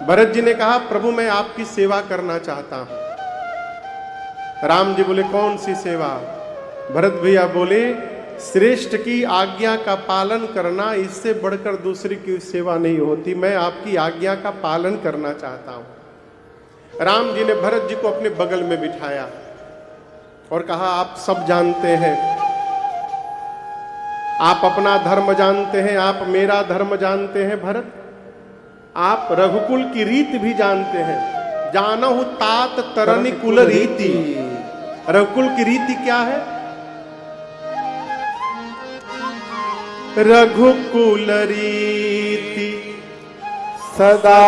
भरत जी ने कहा प्रभु मैं आपकी सेवा करना चाहता हूं। राम जी बोले कौन सी सेवा? भरत भैया बोले श्रेष्ठ की आज्ञा का पालन करना, इससे बढ़कर दूसरी की सेवा नहीं होती। मैं आपकी आज्ञा का पालन करना चाहता हूं। राम जी ने भरत जी को अपने बगल में बिठाया और कहा आप सब जानते हैं, आप अपना धर्म जानते हैं, आप मेरा धर्म जानते हैं भरत, आप रघुकुल की रीत भी जानते हैं। जानहु तात तरनि कुल रीति। रघुकुल की रीति क्या है? रघुकुल रीति सदा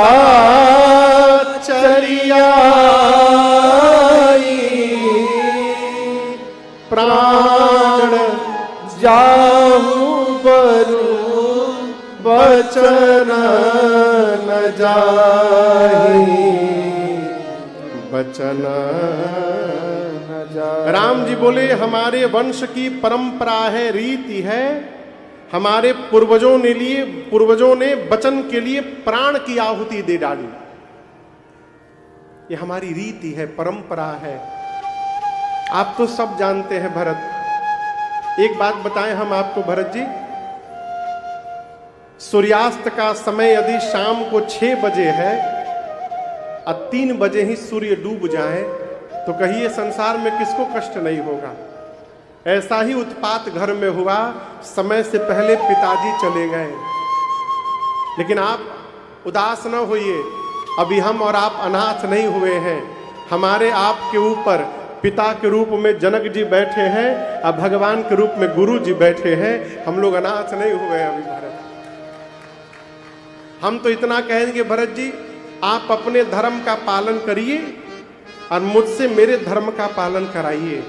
चलियाई, प्राण जाहु बरु बचन न जाहि, बचन न जाहि। राम जी बोले हमारे वंश की परंपरा है, रीति है, हमारे पूर्वजों ने वचन के लिए प्राण की आहुति दे डाली। ये हमारी रीति है, परंपरा है। आप तो सब जानते हैं भरत। एक बात बताएं हम आपको भरत जी, सूर्यास्त का समय यदि शाम को 6 बजे है और 3 बजे ही सूर्य डूब जाए तो कहिए संसार में किसको कष्ट नहीं होगा। ऐसा ही उत्पात घर में हुआ, समय से पहले पिताजी चले गए। लेकिन आप उदास न होइए, अभी हम और आप अनाथ नहीं हुए हैं। हमारे आपके ऊपर पिता के रूप में जनक जी बैठे हैं और भगवान के रूप में गुरु जी बैठे हैं। हम लोग अनाथ नहीं हुए अभी भरत। हम तो इतना कहेंगे भरत जी आप अपने धर्म का पालन करिए और मुझसे मेरे धर्म का पालन कराइए।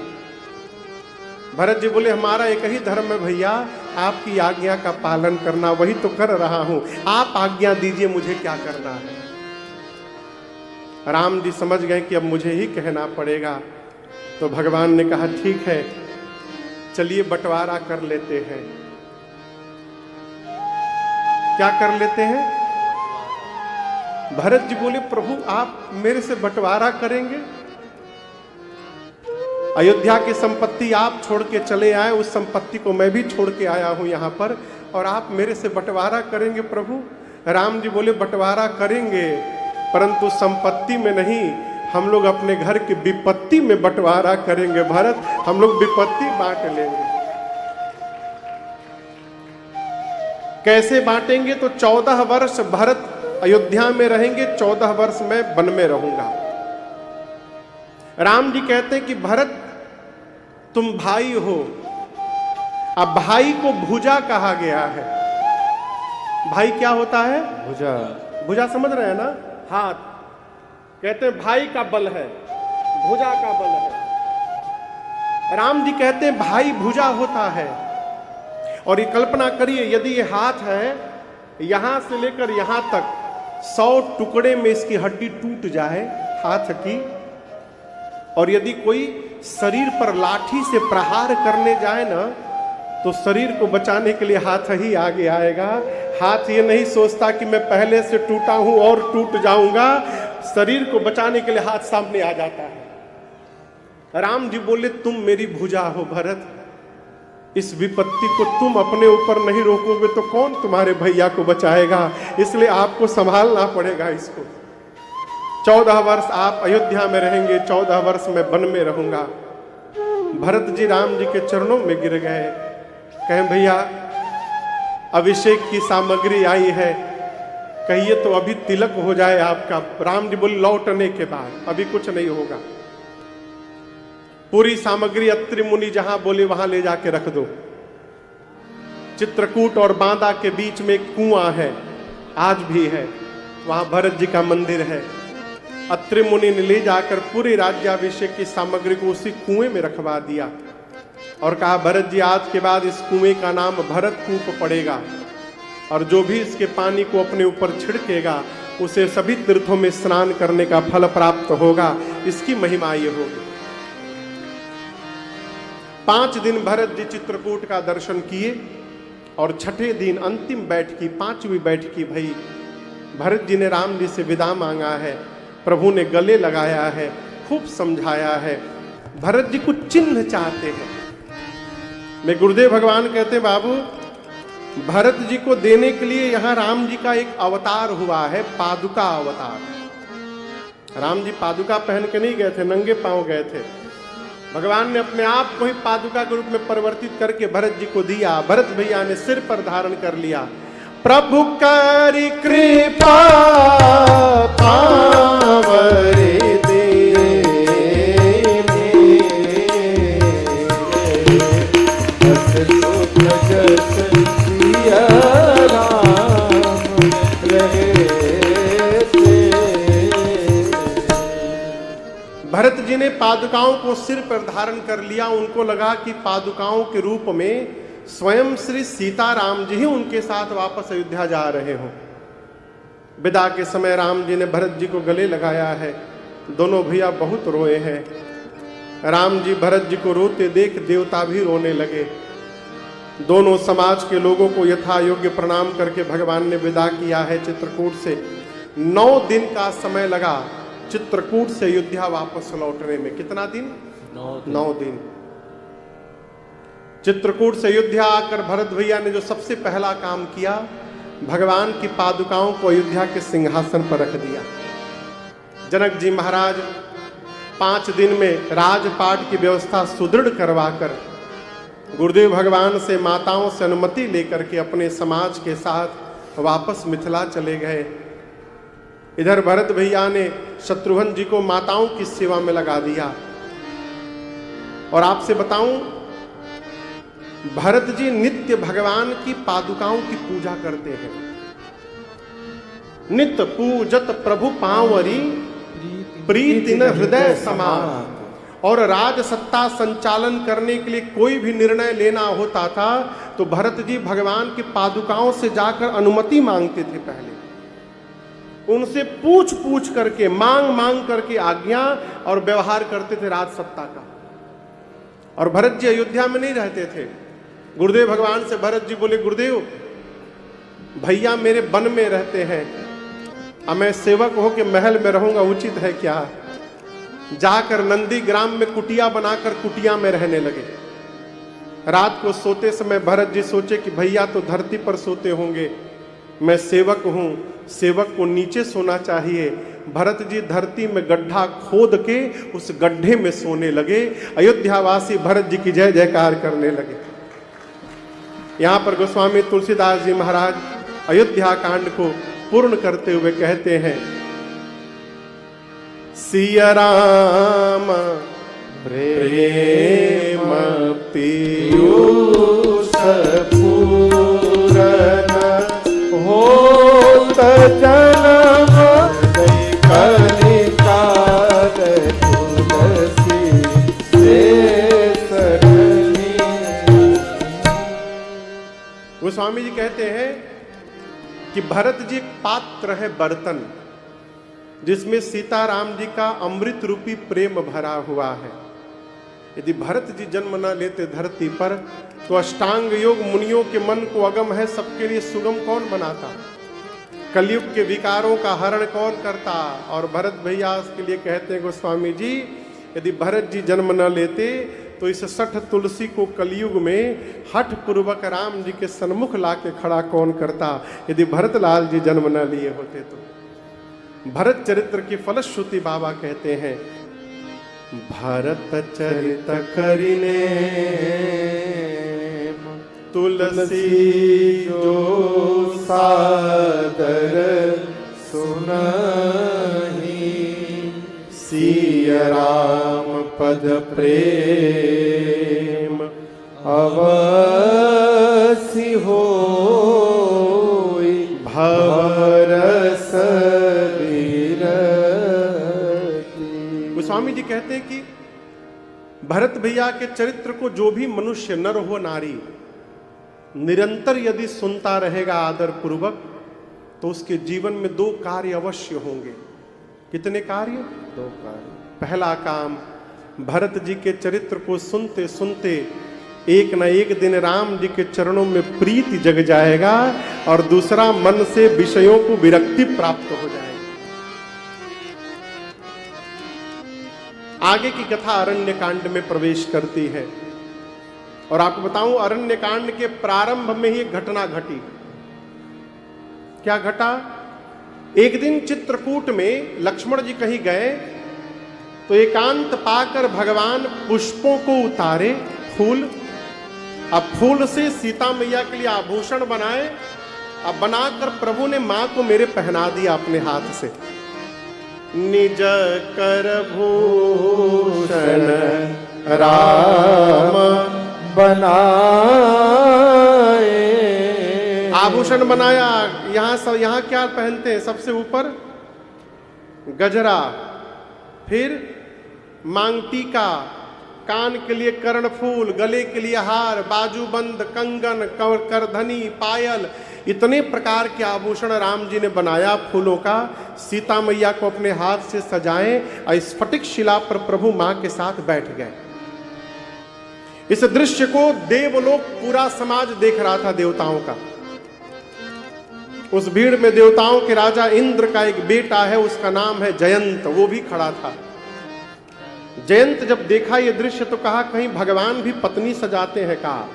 भरत जी बोले हमारा एक ही धर्म है भैया, आपकी आज्ञा का पालन करना, वही तो कर रहा हूं। आप आज्ञा दीजिए मुझे क्या करना है। राम जी समझ गए कि अब मुझे ही कहना पड़ेगा। तो भगवान ने कहा ठीक है चलिए बंटवारा कर लेते हैं। क्या कर लेते हैं? भरत जी बोले प्रभु आप मेरे से बंटवारा करेंगे? अयोध्या की संपत्ति आप छोड़ के चले आए, उस संपत्ति को मैं भी छोड़ के आया हूं यहां पर, और आप मेरे से बंटवारा करेंगे प्रभु? राम जी बोले बंटवारा करेंगे परंतु संपत्ति में नहीं, हम लोग अपने घर की विपत्ति में बंटवारा करेंगे भरत। हम लोग विपत्ति बांट लेंगे। कैसे बांटेंगे? तो 14 वर्ष भरत अयोध्या में रहेंगे, 14 वर्ष मैं वन में रहूंगा। राम जी कहते हैं कि भरत तुम भाई हो। अब भाई को भुजा कहा गया है। भाई क्या होता है? भुजा। भुजा समझ रहे हैं ना? हाथ। कहते हैं भाई का बल है, भुजा का बल है। राम जी कहते हैं भाई भुजा होता है। और ये कल्पना करिए यदि ये हाथ है, यहां से लेकर यहां तक 100 टुकड़े में इसकी हड्डी टूट जाए हाथ की, और यदि कोई शरीर पर लाठी से प्रहार करने जाए ना तो शरीर को बचाने के लिए हाथ ही आगे आएगा। हाथ ये नहीं सोचता कि मैं पहले से टूटा हूं और टूट जाऊंगा, शरीर को बचाने के लिए हाथ सामने आ जाता है। राम जी बोले तुम मेरी भुजा हो भरत, इस विपत्ति को तुम अपने ऊपर नहीं रोकोगे तो कौन तुम्हारे भैया को बचाएगा, इसलिए आपको संभालना पड़ेगा इसको। 14 वर्ष आप अयोध्या में रहेंगे, 14 वर्ष मैं वन में रहूंगा। भरत जी राम जी के चरणों में गिर गए, कहें भैया अभिषेक की सामग्री आई है, कहिए तो अभी तिलक हो जाए आपका। राम जी बोले लौटने के बाद, अभी कुछ नहीं होगा। पूरी सामग्री अत्रि मुनि जहां बोले वहां ले जाके रख दो। चित्रकूट और बांदा के बीच में एक कुआं है, आज भी है, वहां भरत जी का मंदिर है। अत्रि मुनि ने ले जाकर पूरे राज्याभिषेक की सामग्री को उसी कुएं में रखवा दिया और कहा भरत जी आज के बाद इस कुएं का नाम भरत कूप पड़ेगा, और जो भी इसके पानी को अपने ऊपर छिड़केगा उसे सभी तीर्थों में स्नान करने का फल प्राप्त होगा। इसकी महिमा ये होगी। 5 दिन भरत जी चित्रकूट का दर्शन किए और छठे दिन अंतिम बैठकी, 5वीं बैठकी भई। भरत जी ने राम जी से विदा मांगा है, प्रभु ने गले लगाया है, खूब समझाया है। भरत जी कुछ चिन्ह चाहते हैं। मैं गुरुदेव भगवान कहते बाबू, भरत जी को देने के लिए यहां राम जी का एक अवतार हुआ है, पादुका अवतार। राम जी पादुका पहन के नहीं गए थे, नंगे पांव गए थे। भगवान ने अपने आप को ही पादुका के रूप में परिवर्तित करके भरत जी को दिया। भरत भैया ने सिर पर धारण कर लिया। प्रभु करी कृपा पावरे दे, भरत जी ने पादुकाओं को सिर पर धारण कर लिया। उनको लगा कि पादुकाओं के रूप में स्वयं श्री सीताराम जी ही उनके साथ वापस अयोध्या जा रहे हों। विदा के समय राम जी ने भरत जी को गले लगाया है। दोनों भैया बहुत रोए हैं। राम जी भरत जी को रोते देख देवता भी रोने लगे। दोनों समाज के लोगों को यथा योग्य प्रणाम करके भगवान ने विदा किया है चित्रकूट से। 9 दिन का समय लगा चित्रकूट से अयोध्या वापस लौटने में। कितना दिन? 9 दिन। चित्रकूट से अयोध्या आकर भरत भैया ने जो सबसे पहला काम किया, भगवान की पादुकाओं को अयोध्या के सिंहासन पर रख दिया। जनक जी महाराज 5 दिन में राजपाट की व्यवस्था सुदृढ़ करवाकर गुरुदेव भगवान से माताओं से अनुमति लेकर के अपने समाज के साथ वापस मिथिला चले गए। इधर भरत भैया ने शत्रुघ्न जी को माताओं की सेवा में लगा दिया। और आपसे बताऊं, भरत जी नित्य भगवान की पादुकाओं की पूजा करते हैं। नित्य पूजत प्रभु पांवरी, प्रीति न हृदय समान। और राज सत्ता संचालन करने के लिए कोई भी निर्णय लेना होता था तो भरत जी भगवान की पादुकाओं से जाकर अनुमति मांगते थे। पहले उनसे पूछ पूछ करके, मांग मांग करके आज्ञा और व्यवहार करते थे राज सत्ता का। और भरत जी अयोध्या में नहीं रहते थे। गुरुदेव भगवान से भरत जी बोले, गुरुदेव भैया मेरे वन में रहते हैं, अब मैं सेवक हो के महल में रहूंगा, उचित है क्या? जाकर नंदी ग्राम में कुटिया बनाकर कुटिया में रहने लगे। रात को सोते समय भरत जी सोचे कि भैया तो धरती पर सोते होंगे, मैं सेवक हूं, सेवक को नीचे सोना चाहिए। भरत जी धरती में गड्ढा खोद के उस गड्ढे में सोने लगे। अयोध्यावासी भरत जी की जय जयकार करने लगे। यहां पर गोस्वामी तुलसीदास जी महाराज अयोध्या कांड को पूर्ण करते हुए कहते हैं, सिया राम प्रेम पीयूष पूरन होत जन्म कलिका तुलसी से। गोस्वामी जी कहते हैं कि भरत जी एक पात्र है, बर्तन, जिसमें सीताराम जी का अमृत रूपी प्रेम भरा हुआ है। यदि भरत जी जन्म न लेते धरती पर तो अष्टांग योग मुनियों के मन को अगम है, सबके लिए सुगम कौन बनाता? कलयुग के विकारों का हरण कौन करता? और भरत भैया उसके लिए कहते हैं गोस्वामी जी, यदि भरत जी जन्म न लेते तो इस 60 तुलसी को कलयुग में हठ पूर्वक राम जी के सन्मुख लाके खड़ा कौन करता? यदि भरतलाल जी जन्म न लिए होते तो। भरत चरित्र की फलश्रुति बाबा कहते हैं, भरत चरित करिने तुलसी जो सादर सुनहि, सिया राम पद प्रेम अवसि होई, भवरस। गोस्वामी जी कहते हैं कि भरत भैया के चरित्र को जो भी मनुष्य, नर हो नारी, निरंतर यदि सुनता रहेगा आदर पूर्वक तो उसके जीवन में 2 कार्य अवश्य होंगे। कितने कार्य? 2 कार्य। पहला काम, भरत जी के चरित्र को सुनते सुनते एक न एक दिन राम जी के चरणों में प्रीति जग जाएगा और दूसरा मन से विषयों को विरक्ति प्राप्त हो जाएगी। आगे की कथा अरण्य कांड में प्रवेश करती है और आपको बताऊं अरण्य कांड के प्रारंभ में ही एक घटना घटी। क्या घटा? एक दिन चित्रकूट में लक्ष्मण जी कहीं गए तो एकांत पाकर भगवान पुष्पों को उतारे, फूल, अब फूल से सीता मैया के लिए आभूषण बनाए, अब बनाकर प्रभु ने मां को मेरे पहना दिया अपने हाथ से। निज कर भूषण राम बनाए, आभूषण बनाया। यहाँ क्या पहनते हैं? सबसे ऊपर गजरा, फिर मांग टीका, कान के लिए कर्णफूल, गले के लिए हार, बाजूबंद, कंगन, करधनी, पायल, इतने प्रकार के आभूषण राम जी ने बनाया फूलों का। सीता मैया को अपने हाथ से सजाए और स्फटिक शिला पर प्रभु मां के साथ बैठ गए। इस दृश्य को देवलोक पूरा समाज देख रहा था, देवताओं का। उस भीड़ में देवताओं के राजा इंद्र का एक बेटा है, उसका नाम है जयंत, वो भी खड़ा था। जयंत जब देखा ये दृश्य तो कहा कहीं भगवान भी पत्नी सजाते हैं? कहा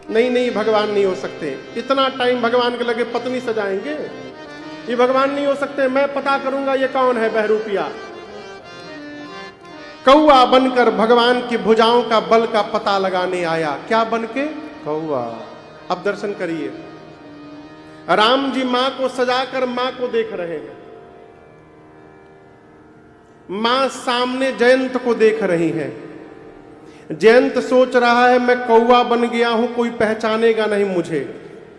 नहीं नहीं, भगवान नहीं हो सकते। इतना टाइम भगवान के लगे पत्नी सजाएंगे? ये भगवान नहीं हो सकते, मैं पता करूंगा ये कौन है बहरूपिया। कौआ बनकर भगवान की भुजाओं का बल का पता लगाने आया। क्या बनके? कौआ। अब दर्शन करिए, राम जी मां को सजाकर मां को देख रहे हैं, मां सामने जयंत को देख रही है। जयंत सोच रहा है मैं कौवा बन गया हूं, कोई पहचानेगा नहीं मुझे,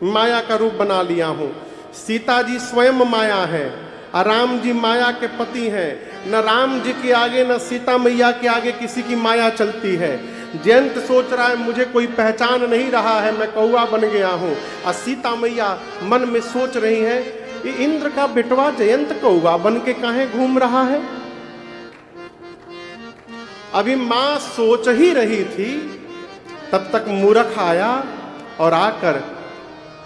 माया का रूप बना लिया हूं। सीता जी स्वयं माया है और राम जी माया के पति हैं। न राम जी के आगे न सीता मैया के आगे किसी की माया चलती है। जयंत सोच रहा है मुझे कोई पहचान नहीं रहा है, मैं कौवा बन गया हूं। और सीता मैया मन में सोच रही है ये इंद्र का बेटवा जयंत कौवा बन के काहे घूम रहा है। अभी मां सोच ही रही थी, तब तक मूर्ख आया और आकर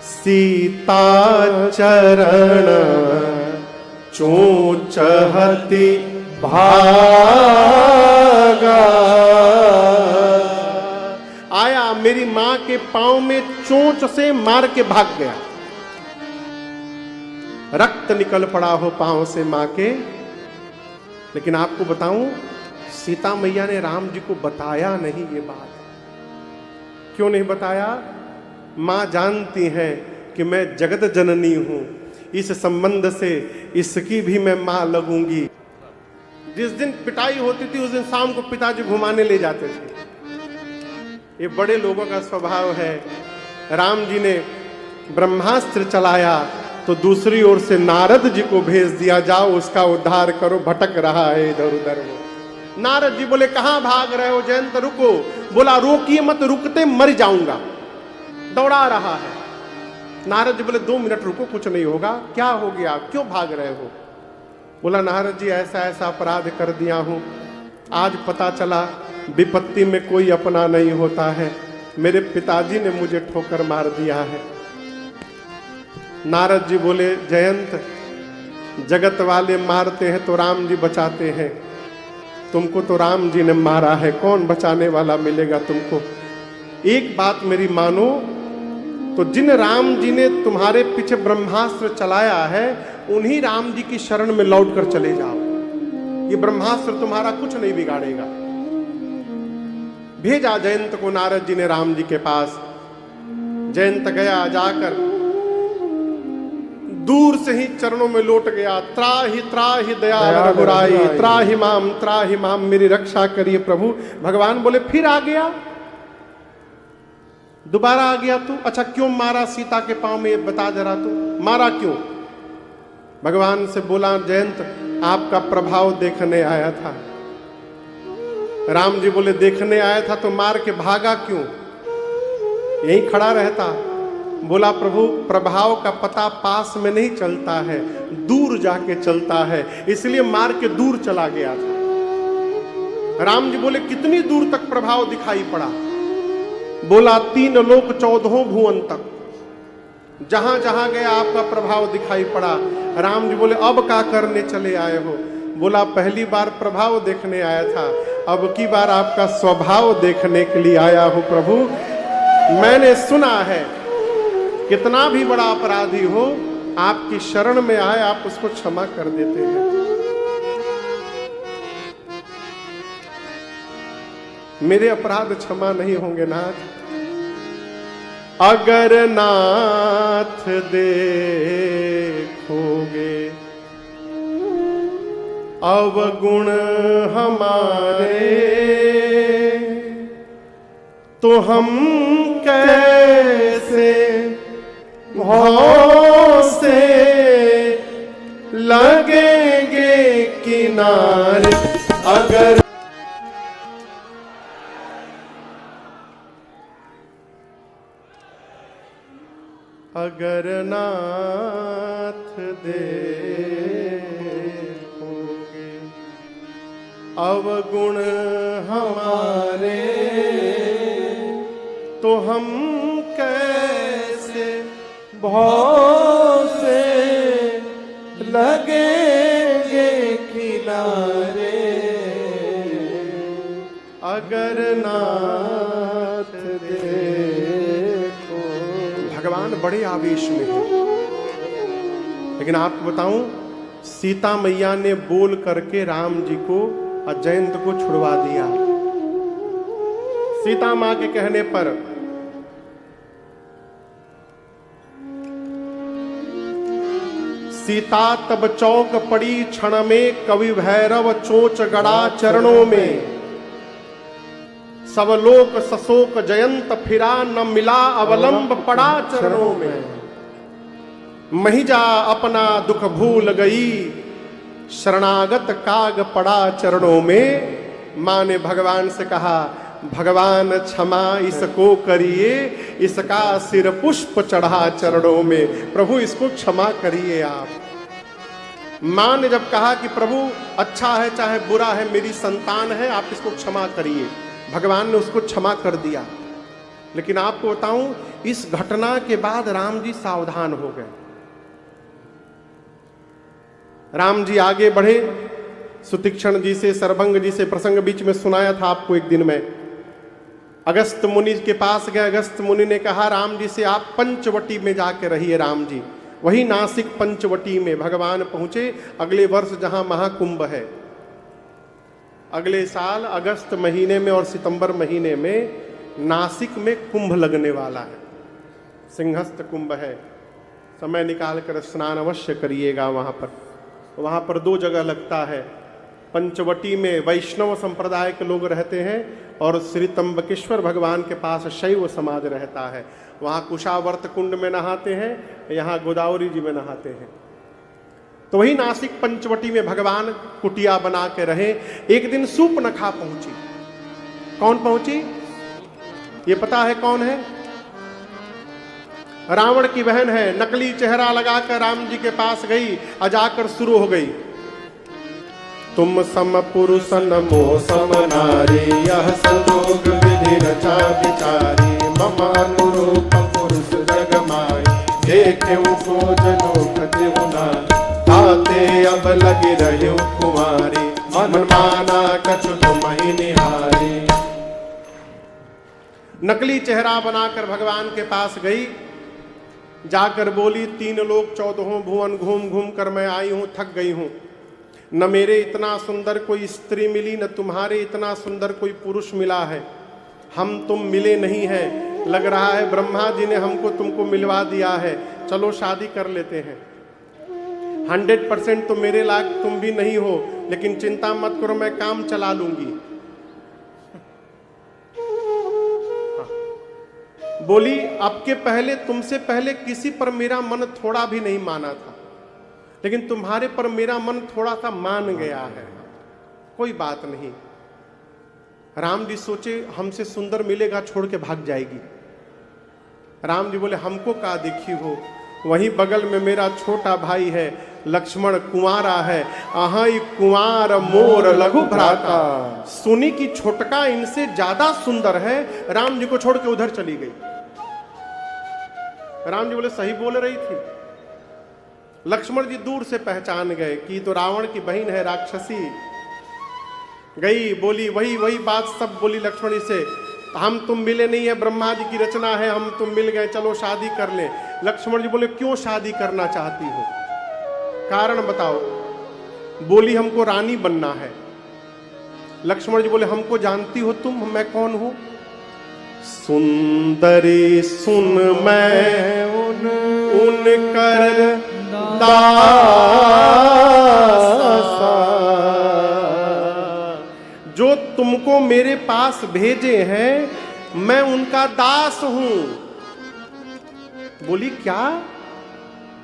सीता चरण चोचहति भागा, आया मेरी मां के पांव में चोंच से मार के भाग गया। रक्त निकल पड़ा हो पांव से मां के। लेकिन आपको बताऊं, सीता मैया ने राम जी को बताया नहीं ये बात। क्यों नहीं बताया? मां जानती है कि मैं जगत जननी हूं, इस संबंध से इसकी भी मैं मां लगूंगी। जिस दिन पिटाई होती थी उस दिन शाम को पिताजी घुमाने ले जाते थे। ये बड़े लोगों का स्वभाव है। राम जी ने ब्रह्मास्त्र चलाया तो दूसरी ओर से नारद जी को भेज दिया, जाओ उसका उद्धार करो, भटक रहा है इधर उधर वो। नारद जी बोले कहां भाग रहे हो जयंत, रुको। बोला रोकिए मत, रुकते मर जाऊंगा, दौड़ा रहा है। नारद जी बोले 2 मिनट रुको, कुछ नहीं होगा। क्या हो गया, क्यों भाग रहे हो? बोला नारद जी ऐसा ऐसा अपराध कर दिया हूं, आज पता चला विपत्ति में कोई अपना नहीं होता है, मेरे पिताजी ने मुझे ठोकर मार दिया है। नारद जी बोले जयंत, जगत वाले मारते हैं तो राम जी बचाते हैं, तुमको तो राम जी ने मारा है, कौन बचाने वाला मिलेगा तुमको। एक बात मेरी मानो, तो जिन राम जी ने तुम्हारे पीछे ब्रह्मास्त्र चलाया है उन्हीं राम जी की शरण में लौट कर चले जाओ, ये ब्रह्मास्त्र तुम्हारा कुछ नहीं बिगाड़ेगा। भेजा जयंत को नारद जी ने राम जी के पास। जयंत गया, जाकर दूर से ही चरणों में लौट गया। त्राहि दयाल रघुराई, त्राहि माम, मेरी रक्षा करिए प्रभु। भगवान बोले फिर आ गया, दोबारा आ गया तू? अच्छा क्यों मारा सीता के पांव में, बता जरा तू, मारा क्यों? भगवान से बोला जयंत आपका प्रभाव देखने आया था। राम जी बोले देखने आया था तो मार के भागा क्यों, यहीं खड़ा रहता? बोला प्रभु प्रभाव का पता पास में नहीं चलता है, दूर जाके चलता है, इसलिए मार के दूर चला गया था। राम जी बोले कितनी दूर तक प्रभाव दिखाई पड़ा? बोला 3 लोक 14 भुवन तक, जहां जहां गया आपका प्रभाव दिखाई पड़ा। राम जी बोले अब क्या करने चले आए हो? बोला पहली बार प्रभाव देखने आया था, अब की बार आपका स्वभाव देखने के लिए आया हूं प्रभु। मैंने सुना है कितना भी बड़ा अपराधी हो, आपकी शरण में आए आप उसको क्षमा कर देते हैं। मेरे अपराध क्षमा नहीं होंगे नाथ? अगर नाथ देखोगे अवगुण हमारे, तो हम कैसे भव से लगेंगे किनारे। अगर नाथ देखोगे अवगुण हमारे, तो हम कैसे भव से लगेंगे किनारे। अगर नाथ देखो। भगवान बड़े आवेश में है, लेकिन आपको बताऊं, सीता मैया ने बोल करके राम जी को और जयंत को छुड़वा दिया। सीता मां के कहने पर सीता तब चौक पड़ी क्षण में, कवि भैरव चोच गड़ा चरणों में। सब लोक सशोक जयंत फिरा, न मिला अवलंब पड़ा चरणों में। महिजा अपना दुख भूल गई, शरणागत काग पड़ा चरणों में। मां ने भगवान से कहा, भगवान क्षमा इसको करिए, इसका सिर पुष्प चढ़ा चरणों में। प्रभु इसको क्षमा करिए आप। मां ने जब कहा कि प्रभु अच्छा है चाहे बुरा है, मेरी संतान है, आप इसको क्षमा करिए, भगवान ने उसको क्षमा कर दिया। लेकिन आपको बताऊं, इस घटना के बाद राम जी सावधान हो गए। राम जी आगे बढ़े, सुतीक्षण जी से, सरभंग जी से प्रसंग बीच में सुनाया था आपको एक दिन में। अगस्त मुनि के पास गए, अगस्त मुनि ने कहा राम जी से आप पंचवटी में जाके रहिए। राम जी वही नासिक पंचवटी में भगवान पहुंचे। अगले वर्ष जहां महाकुंभ है, अगले साल अगस्त महीने में और सितंबर महीने में नासिक में कुंभ लगने वाला है, सिंहस्थ कुंभ है। समय निकाल कर स्नान अवश्य करिएगा वहां पर। वहां पर 2 जगह लगता है। पंचवटी में वैष्णव संप्रदाय के लोग रहते हैं और श्री त्र्यंबकेश्वर भगवान के पास शैव समाज रहता है। वहां कुशावर्त कुंड में नहाते हैं, यहाँ गोदावरी जी में नहाते हैं। तो वही नासिक पंचवटी में भगवान कुटिया बना के रहे। एक दिन सूर्पनखा पहुंची। कौन पहुंची? ये पता है कौन है? रावण की बहन है। नकली चेहरा लगाकर राम जी के पास गई और जाकर शुरू हो गई, तुम सम पुरुष नमो सम नारी, यह संजोग विधि रचा विचारी। मम अनुरूप पुरुष जग माई, देखे खोज लोक देवना। ताते अब लगी रही कुमारी, मन माना कछु तुम ही निहारी। नकली चेहरा बनाकर भगवान के पास गई, जाकर बोली 3 लोक 14 भुवन घूम घूम कर मैं आई हूं, थक गई हूं। न मेरे इतना सुंदर कोई स्त्री मिली, न तुम्हारे इतना सुंदर कोई पुरुष मिला है। हम तुम मिले नहीं हैं। लग रहा है ब्रह्मा जी ने हमको तुमको मिलवा दिया है। चलो शादी कर लेते हैं। 100% तो मेरे लायक तुम भी नहीं हो, लेकिन चिंता मत करो, मैं काम चला लूंगी। बोली आपके पहले, तुमसे पहले किसी पर मेरा मन थोड़ा भी नहीं माना था, लेकिन तुम्हारे पर मेरा मन थोड़ा सा मान गया है। कोई बात नहीं। राम जी सोचे हमसे सुंदर मिलेगा, छोड़ के भाग जाएगी। राम जी बोले हमको का देखी हो, वहीं बगल में मेरा छोटा भाई है, लक्ष्मण कुंवारा है, अहाई कुंवार मोर लघु भ्राता। सुनी कि छोटका इनसे ज्यादा सुंदर है, राम जी को छोड़ के उधर चली गई। राम जी बोले सही बोल रही थी। लक्ष्मण जी दूर से पहचान गए कि तो रावण की बहन है, राक्षसी। गई बोली वही बात सब बोली लक्ष्मण जी से, हम तुम मिले नहीं है, ब्रह्मा जी की रचना है, हम तुम मिल गए, चलो शादी कर ले। लक्ष्मण जी बोले क्यों शादी करना चाहती हो, कारण बताओ। बोली हमको रानी बनना है। लक्ष्मण जी बोले हमको जानती हो तुम, मैं कौन हूं? सुंदरी सुन मैं उन कर दासा, जो तुमको मेरे पास भेजे हैं, मैं उनका दास हूं। बोली क्या?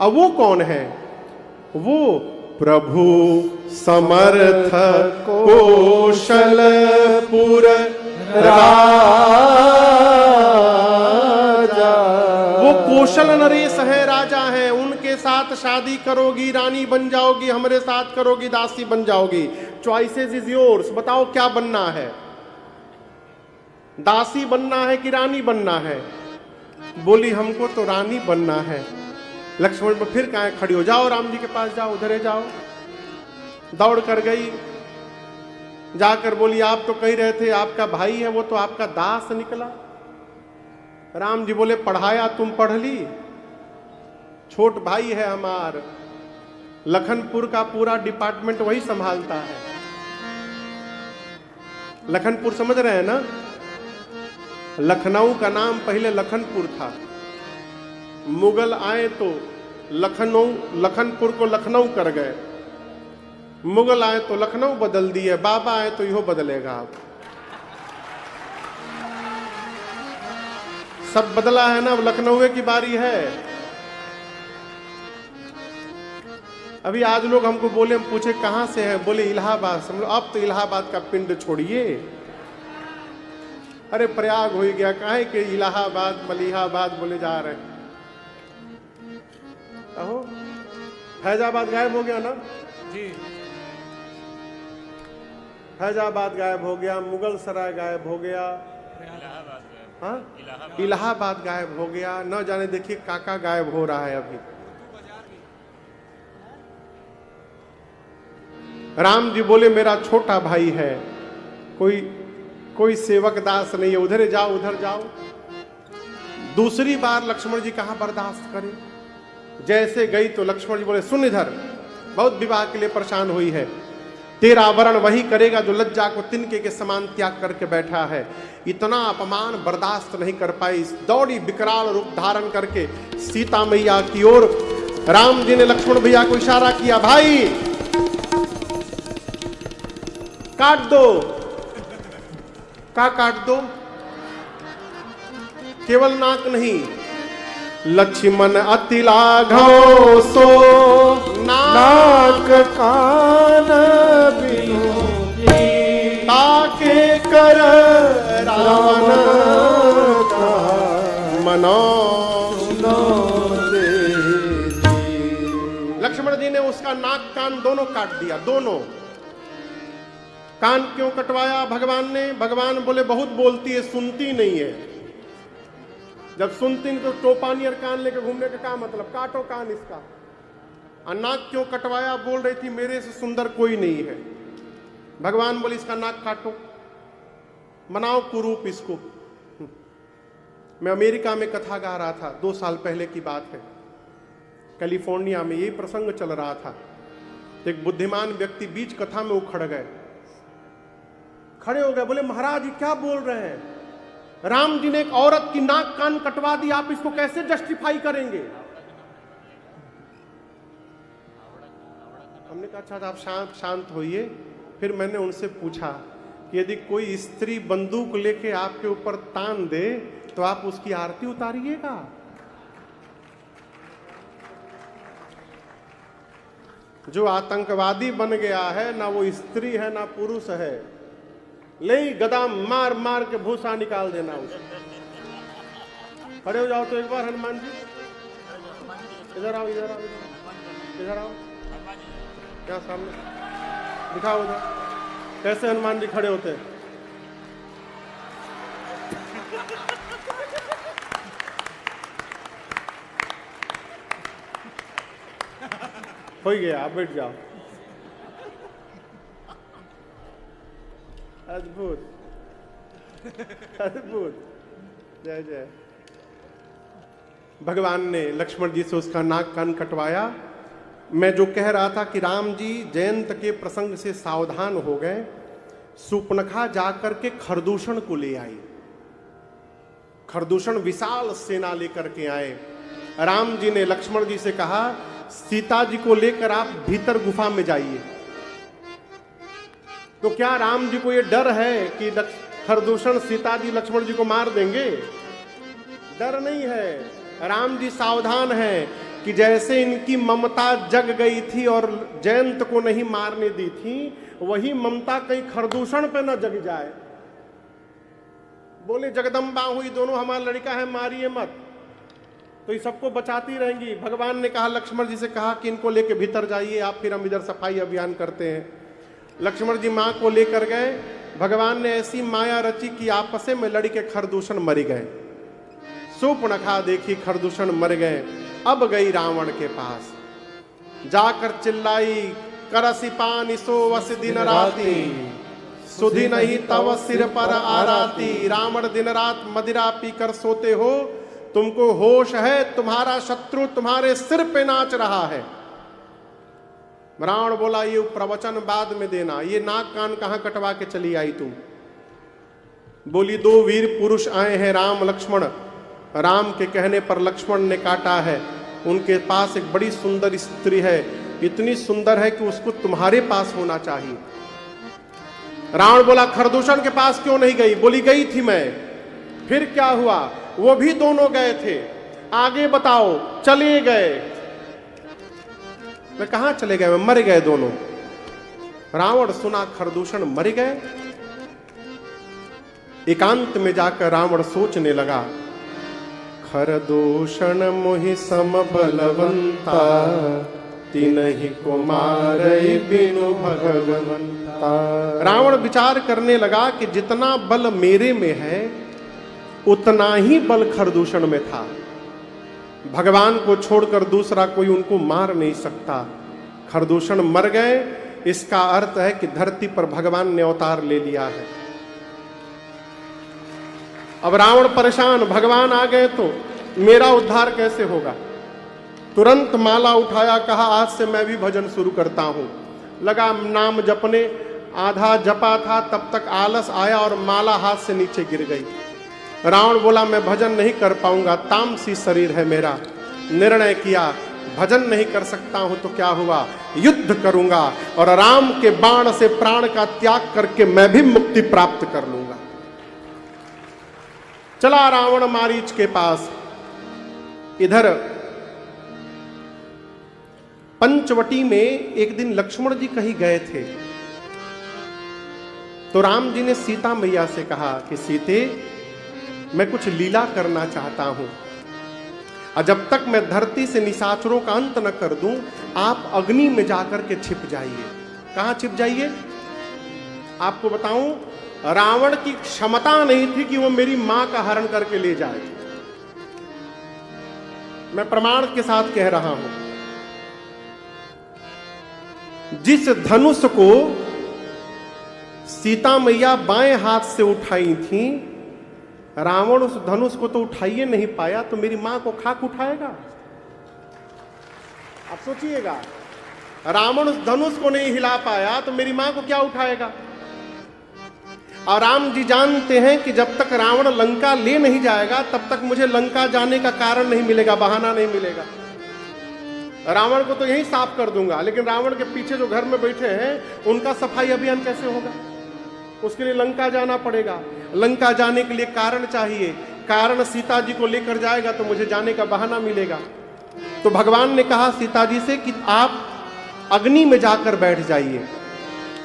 अब वो कौन है? वो प्रभु समर्थ कौशलपुर राजा। वो कौशल नरेश है, राजा है, उनके साथ शादी करोगी, रानी बन जाओगी, हमारे साथ करोगी, दासी बन जाओगी। चॉइसेस इज योर्स, बताओ क्या बनना है? दासी बनना है कि रानी बनना है? बोली हमको तो रानी बनना है। लक्ष्मण पर फिर कहाँ खड़ी हो, जाओ राम जी के पास जाओ, उधर जाओ। दौड़ कर गई, जाकर बोली आप तो कह रहे थे आपका भाई है, वो तो आपका दास निकला। राम जी बोले पढ़ाया तुम पढ़ ली, छोट भाई है हमार, लखनपुर का पूरा डिपार्टमेंट वही संभालता है। लखनपुर समझ रहे हैं ना? लखनऊ का नाम पहले लखनपुर था। मुगल आए तो लखनपुर को लखनऊ कर गए, मुगल आए तो लखनऊ बदल दिए, बाबा आए तो यो बदलेगा। आप सब बदला है ना, अब लखनऊ की बारी है। अभी आज लोग हमको बोले, हम पूछे कहां से है, बोले इलाहाबाद। समझो अब तो इलाहाबाद का पिंड छोड़िए, अरे प्रयाग हो गया, काहे के इलाहाबाद मलिहाबाद बोले जा रहे हैं। अहो फैजाबाद गायब हो गया ना जी, फैजाबाद गायब हो गया, मुगल सराय गायब हो गया, हाँ इलाहाबाद गायब हो गया, न जाने देखिए काका गायब हो रहा है अभी। राम जी बोले मेरा छोटा भाई है, कोई सेवक दास नहीं है, उधर जाओ उधर जाओ। दूसरी बार लक्ष्मण जी कहां बर्दाश्त करें। जैसे गई तो लक्ष्मण जी बोले सुन इधर, बहुत विवाह के लिए परेशान हुई है, तेरा वरण वही करेगा जो लज्जा को तिनके के समान त्याग करके बैठा है। इतना अपमान बर्दाश्त नहीं कर पाई, दौड़ी विकराल रूप धारण करके सीता मैया की ओर। राम जी ने लक्ष्मण भैया को इशारा किया, भाई काट दो। का काट दो? केवल नाक नहीं, लक्ष्मण अति लाघव सो नाक कान बिनु ताके कर रावण का मनो दे। लक्ष्मण जी ने उसका नाक कान दोनों काट दिया, दोनों। कान क्यों कटवाया भगवान ने? भगवान बोले बहुत बोलती है, सुनती नहीं है। जब सुनती नहीं तो टोपानियर कान लेके घूमने का क्या मतलब, काटो कान इसका। और नाक क्यों कटवाया? बोल रही थी मेरे से सुंदर कोई नहीं है। भगवान बोले इसका नाक काटो, बनाओ कुरूप इसको। मैं अमेरिका में कथा गा रहा था, 2 साल पहले की बात है, कैलिफोर्निया में यही प्रसंग चल रहा था। एक बुद्धिमान व्यक्ति बीच कथा में उखड़ गए, खड़े हो गए, बोले महाराज ये क्या बोल रहे हैं? राम जी ने एक औरत की नाक कान कटवा दी, आप इसको कैसे जस्टिफाई करेंगे? हमने कहा अच्छा आप शांत होइए। फिर मैंने उनसे पूछा कि यदि कोई स्त्री बंदूक लेके आपके ऊपर तान दे तो आप उसकी आरती उतारिएगा? जो आतंकवादी बन गया है, ना वो स्त्री है ना पुरुष है, ले गदा मार मार के भूसा निकाल देना उसे। खड़े हो जाओ तो एक बार हनुमान जी, इधर आओ इधर आओ इधर आओ। क्या सामने दिखाओ उधर कैसे हनुमान जी खड़े होते हैं। हो गया, आप बैठ जाओ। अद्भुत अद्भुत, जय जय। भगवान ने लक्ष्मण जी से उसका नाक कान कटवाया। मैं जो कह रहा था कि राम जी जयंत के प्रसंग से सावधान हो गए। सूर्पणखा जाकर के खरदूषण को ले आई। खरदूषण विशाल सेना लेकर के आए। राम जी ने लक्ष्मण जी से कहा, सीता जी को लेकर आप भीतर गुफा में जाइए। तो क्या राम जी को यह डर है कि खरदूषण सीता जी लक्ष्मण जी को मार देंगे? डर नहीं है। राम जी सावधान हैं कि जैसे इनकी ममता जग गई थी और जयंत को नहीं मारने दी थी, वही ममता कहीं खरदूषण पे न जग जाए। बोले जगदम्बा हुई, दोनों हमारा लड़का है, मारिए मत, तो ये सबको बचाती रहेंगी। भगवान ने कहा, लक्ष्मण जी से कहा कि इनको लेके भीतर जाइए आप, फिर हम इधर सफाई अभियान करते हैं। लक्ष्मण जी मां को लेकर गए। भगवान ने ऐसी माया रची कि आपस में लड़के खरदूषण मर गए। सूर्पणखा देखी खरदूषण मर गए। अब गई रावण के पास, जाकर चिल्लाई, करसी पानी सोवस दिन राती, सुधी नहीं तव सिर पर आराती। रावण दिन रात मदिरा पीकर सोते हो, तुमको होश है तुम्हारा शत्रु तुम्हारे सिर पे नाच रहा है। रावण बोला, ये प्रवचन बाद में देना, ये नाक कान कहां कटवा के चली आई तुम? बोली, दो वीर पुरुष आए हैं, राम लक्ष्मण। राम के कहने पर लक्ष्मण ने काटा है। उनके पास एक बड़ी सुंदर स्त्री है, इतनी सुंदर है कि उसको तुम्हारे पास होना चाहिए। रावण बोला, खरदूषण के पास क्यों नहीं गई? बोली, गई थी मैं। फिर क्या हुआ? वो भी दोनों गए थे। आगे बताओ। चले गए। मैं कहां चले गए? मर गए दोनों। रावण सुना खरदूषण मर गए। एकांत में जाकर रावण सोचने लगा, खरदूषण मोहि सम बलवंता, तिनहि को मारई बिनु भगवंता। रावण विचार करने लगा कि जितना बल मेरे में है उतना ही बल खरदूषण में था। भगवान को छोड़कर दूसरा कोई उनको मार नहीं सकता। खरदूषण मर गए, इसका अर्थ है कि धरती पर भगवान ने अवतार ले लिया है। अब रावण परेशान, भगवान आ गए तो मेरा उद्धार कैसे होगा? तुरंत माला उठाया, कहा आज से मैं भी भजन शुरू करता हूं। लगा नाम जपने, आधा जपा था तब तक आलस आया और माला हाथ से नीचे गिर गई। रावण बोला, मैं भजन नहीं कर पाऊंगा, तामसी शरीर है मेरा। निर्णय किया, भजन नहीं कर सकता हूं तो क्या हुआ, युद्ध करूंगा और राम के बाण से प्राण का त्याग करके मैं भी मुक्ति प्राप्त कर लूंगा। चला रावण मारीच के पास। इधर पंचवटी में एक दिन लक्ष्मण जी कहीं गए थे, तो राम जी ने सीता मैया से कहा कि सीते, मैं कुछ लीला करना चाहता हूं, और जब तक मैं धरती से निशाचरों का अंत न कर दूं, आप अग्नि में जाकर के छिप जाइए। कहां छिप जाइए? आपको बताऊं, रावण की क्षमता नहीं थी कि वो मेरी मां का हरण करके ले जाए। मैं प्रमाण के साथ कह रहा हूं, जिस धनुष को सीता मैया बाएं हाथ से उठाई थी, रावण उस धनुष को तो उठाइए नहीं पाया, तो मेरी मां को खाक उठाएगा? आप सोचिएगा, रावण उस धनुष को नहीं हिला पाया तो मेरी मां को क्या उठाएगा? और राम जी जानते हैं कि जब तक रावण लंका ले नहीं जाएगा तब तक मुझे लंका जाने का कारण नहीं मिलेगा, बहाना नहीं मिलेगा। रावण को तो यही साफ कर दूंगा, लेकिन रावण के पीछे जो घर में बैठे हैं उनका सफाई अभियान कैसे होगा? उसके लिए लंका जाना पड़ेगा। लंका जाने के लिए कारण चाहिए, कारण सीता जी को लेकर जाएगा तो मुझे जाने का बहाना मिलेगा। तो भगवान ने कहा सीता जी से कि आप अग्नि में जाकर बैठ जाइए।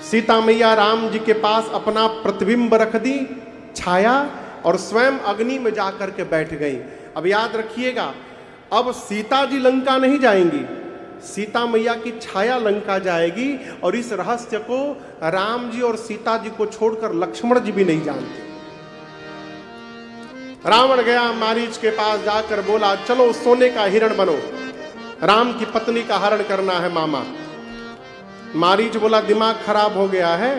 सीता मैया राम जी के पास अपना प्रतिबिंब रख दी, छाया, और स्वयं अग्नि में जाकर के बैठ गई। अब याद रखिएगा, अब सीता जी लंका नहीं जाएंगी, सीता मैया की छाया लंका जाएगी और इस रहस्य को राम जी और सीता जी को छोड़कर लक्ष्मण जी भी नहीं जानते। रावण गया मारीच के पास जाकर बोला, चलो सोने का हिरण बनो, राम की पत्नी का हरण करना है मामा। मारीच बोला, दिमाग खराब हो गया है,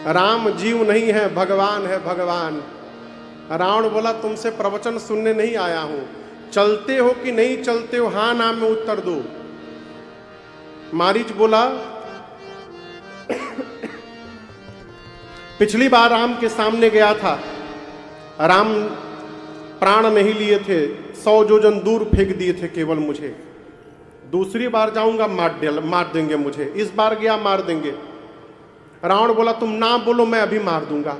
राम जीव नहीं है, भगवान है भगवान। रावण बोला, तुमसे प्रवचन सुनने नहीं आया हूं, चलते हो कि नहीं चलते हो, हां ना में उत्तर दो। मारीच बोला, पिछली बार राम के सामने गया था, राम प्राण नहीं लिए थे, 100 योजन दूर फेंक दिए थे केवल मुझे। दूसरी बार जाऊंगा मार देंगे मुझे, इस बार गया मार देंगे। रावण बोला, तुम ना बोलो मैं अभी मार दूंगा।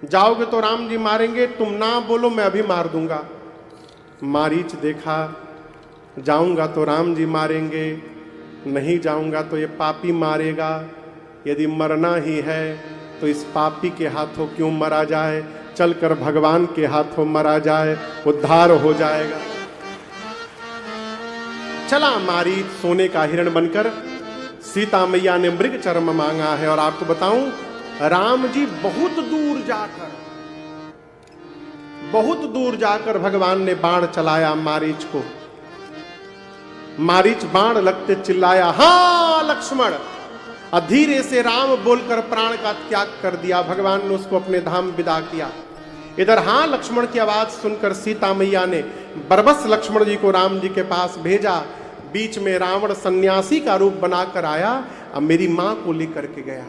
जाओगे तो राम जी मारेंगे, तुम ना बोलो मैं अभी मार दूंगा। मारीच देखा, जाऊंगा तो राम जी मारेंगे, नहीं जाऊंगा तो ये पापी मारेगा, यदि मरना ही है तो इस पापी के हाथों क्यों मरा जाए, चलकर भगवान के हाथों मरा जाए, उद्धार हो जाएगा। चला मारीच सोने का हिरण बनकर। सीता मैया ने मृग चर्म मांगा है। और आपको बताऊं, राम जी बहुत दूर जाकर भगवान ने बाण चलाया मारीच को। मारीच बाण लगते चिल्लाया, हां लक्ष्मण। धीरे से राम बोलकर प्राण का त्याग कर दिया। भगवान ने उसको अपने धाम विदा किया। इधर हां लक्ष्मण की आवाज सुनकर सीता मैया ने बरबस लक्ष्मण जी को राम जी के पास भेजा। बीच में रावण सन्यासी का रूप बनाकर आया, अब मेरी मां को लेकर के गया।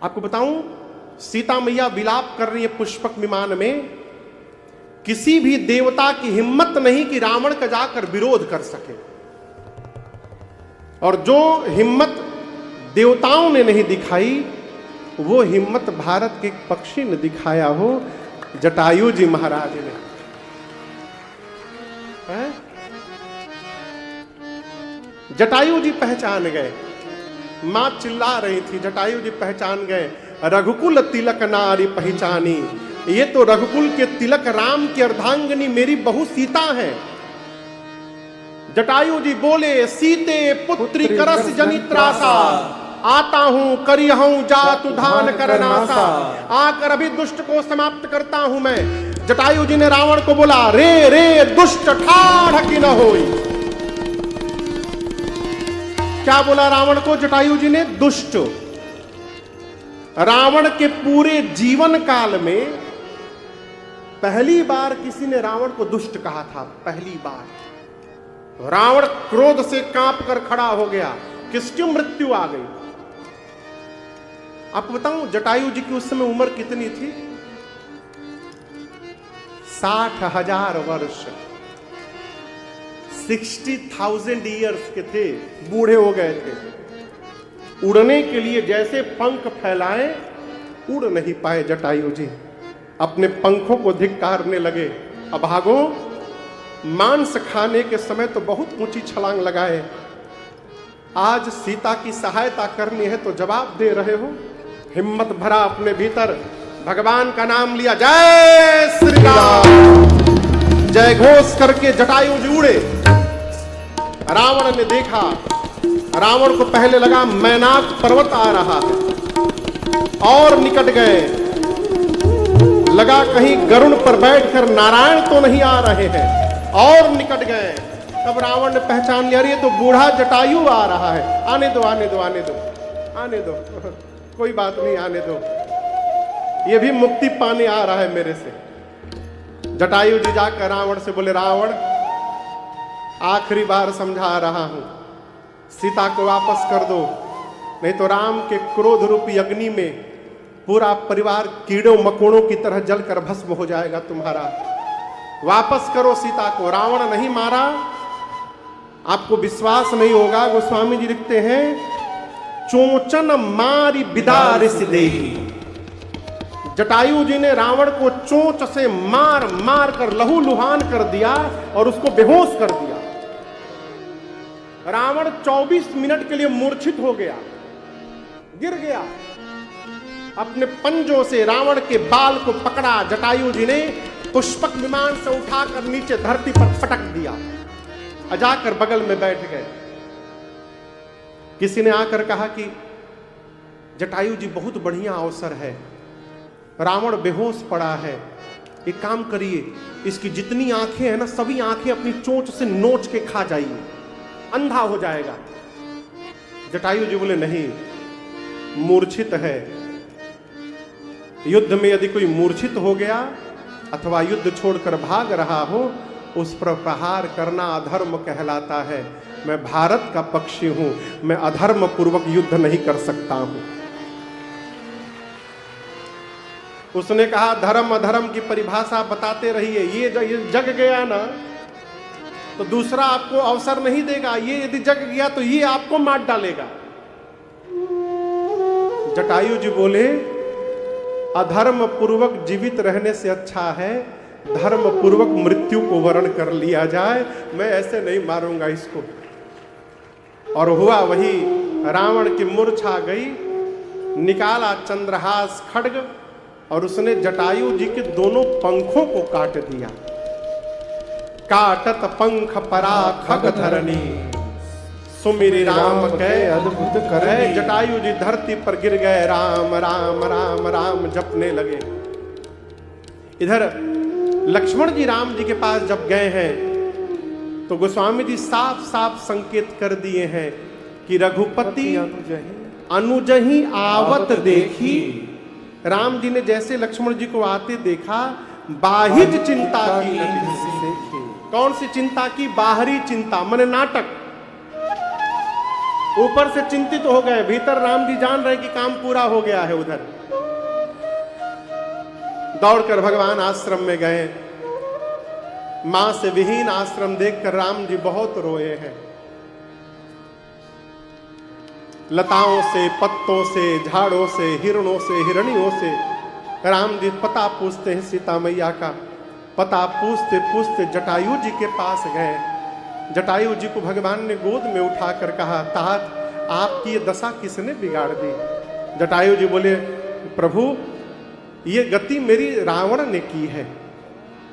आपको बताऊं, सीता मैया विलाप कर रही है पुष्पक विमान में। किसी भी देवता की हिम्मत नहीं कि रावण का जाकर विरोध कर सके, और जो हिम्मत देवताओं ने नहीं दिखाई वो हिम्मत भारत के पक्षी ने दिखाया हो, जटायु जी महाराज ने। जटायु जी पहचान गए, मां चिल्ला रही थी, जटायु जी पहचान गए, रघुकुल तिलक नारी पहचानी, ये तो रघुकुल के तिलक राम की अर्धांगिनी मेरी बहू सीता है। जटायु जी बोले, सीते पुत्री करस जनित्रासा, आता हूं करिहूं जातु धान करनासा, आकर अभी दुष्ट को समाप्त करता हूं मैं। जटायु जी ने रावण को बोला, रे रे दुष्ट ठाढ़ की न होई। क्या बोला रावण को जटायु जी ने? दुष्ट। रावण के पूरे जीवन काल में पहली बार किसी ने रावण को दुष्ट कहा था, पहली बार। रावण क्रोध से कांप कर खड़ा हो गया, किसकी मृत्यु आ गई। आपको बताऊं, जटायु जी की उस समय उम्र कितनी थी? 60,000 वर्ष, 60,000 ईयर्स के थे, बूढ़े हो गए थे। उड़ने के लिए जैसे पंख फैलाए, उड़ नहीं पाए जटायु जी, अपने पंखों को धिक्कारने लगे। अब भागो, मांस खाने के समय तो बहुत ऊंची छलांग लगाए, आज सीता की सहायता करनी है तो जवाब दे रहे हो। हिम्मत भरा अपने भीतर, भगवान का नाम लिया, जय श्री राम, जय घोष करके जटायु जी उड़े। रावण ने देखा, रावण को पहले लगा मैनाक पर्वत आ रहा है, और निकट गए, लगा कहीं गरुड़ पर बैठकर नारायण तो नहीं आ रहे हैं, और निकट गए। तब रावण ने पहचान लिया, ये तो बूढ़ा जटायु आ रहा है, आने दो आने दो आने दो आने दो, कोई बात नहीं, आने दो, ये भी मुक्ति पाने आ रहा है मेरे से। जटायु जी जाकर रावण से बोले, रावण आखिरी बार समझा रहा हूं, सीता को वापस कर दो, नहीं तो राम के क्रोध रूपी अग्नि में पूरा परिवार कीड़ों मकोड़ों की तरह जलकर भस्म हो जाएगा तुम्हारा। वापस करो सीता को। रावण नहीं मारा। आपको विश्वास नहीं होगा, गोस्वामी जी लिखते हैं, चोचन मारी बिदार सिदेही। जटायु जी ने रावण को चोंच से मार मार कर लहू लुहान कर दिया और उसको बेहोश कर दिया। रावण 24 मिनट के लिए मूर्छित हो गया, गिर गया। अपने पंजों से रावण के बाल को पकड़ा जटायु जी ने, पुष्पक विमान से उठाकर नीचे धरती पर पटक दिया। जाकर बगल में बैठ गए। किसी ने आकर कहा कि जटायु जी बहुत बढ़िया अवसर है, रावण बेहोश पड़ा है, एक काम करिए, इसकी जितनी आंखें हैं ना सभी आंखें अपनी चोंच से नोच के खा जाइए, अंधा हो जाएगा। जटायु जी बोले नहीं, मूर्छित है, युद्ध में यदि कोई मूर्छित हो गया अथवा युद्ध छोड़कर भाग रहा हो, उस पर प्रहार करना अधर्म कहलाता है। मैं भारत का पक्षी हूं, मैं अधर्म पूर्वक युद्ध नहीं कर सकता हूं। उसने कहा धर्म अधर्म की परिभाषा बताते रहिए, ये जग गया ना तो दूसरा आपको अवसर नहीं देगा, ये यदि जग गया तो ये आपको मार डालेगा। जटायु जी बोले अधर्म पूर्वक जीवित रहने से अच्छा है धर्म पूर्वक मृत्यु को वर्ण कर लिया जाए, मैं ऐसे नहीं मारूंगा इसको। और हुआ वही, रावण की मूर्छा गई, निकाला चंद्रहास खड्ग और उसने जटायु जी के दोनों पंखों को काट दिया। काटत पंख परा खग धरनी, सुमिरि राम के अद्भुत करे। जटायु जी धरती पर गिर गए, राम राम राम राम जपने लगे। इधर लक्ष्मण जी राम जी के पास जब गए हैं तो गोस्वामी जी साफ साफ संकेत कर दिए हैं कि रघुपति अनुजहि आवत देखी। राम जी ने जैसे लक्ष्मण जी को आते देखा, बाहिज चिंता की। कौन सी चिंता की? बाहरी चिंता, माने नाटक। ऊपर से चिंतित हो गए, भीतर राम जी जान रहे कि काम पूरा हो गया है। उधर दौड़कर भगवान आश्रम में गए। मां से विहीन आश्रम देखकर राम जी बहुत रोए हैं। लताओं से, पत्तों से, झाड़ों से, हिरणों से, हिरणियों से राम जी पता पूछते हैं सीता मैया का। पता पूछते पूछते जटायु जी के पास गए। जटायु जी को भगवान ने गोद में उठाकर कहा, तात आपकी ये दशा किसने बिगाड़ दी? जटायु जी बोले, प्रभु ये गति मेरी रावण ने की है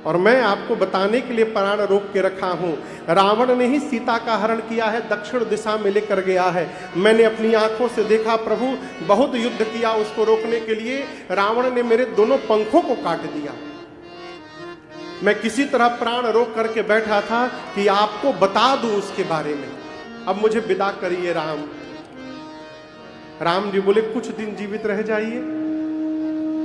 और मैं आपको बताने के लिए प्राण रोक के रखा हूं। रावण ने ही सीता का हरण किया है, दक्षिण दिशा में लेकर गया है। मैंने अपनी आंखों से देखा प्रभु, बहुत युद्ध किया उसको रोकने के लिए। रावण ने मेरे दोनों पंखों को काट दिया। मैं किसी तरह प्राण रोक करके बैठा था कि आपको बता दूं उसके बारे में। अब मुझे विदा करिए राम। राम जी बोले, कुछ दिन जीवित रह जाइए।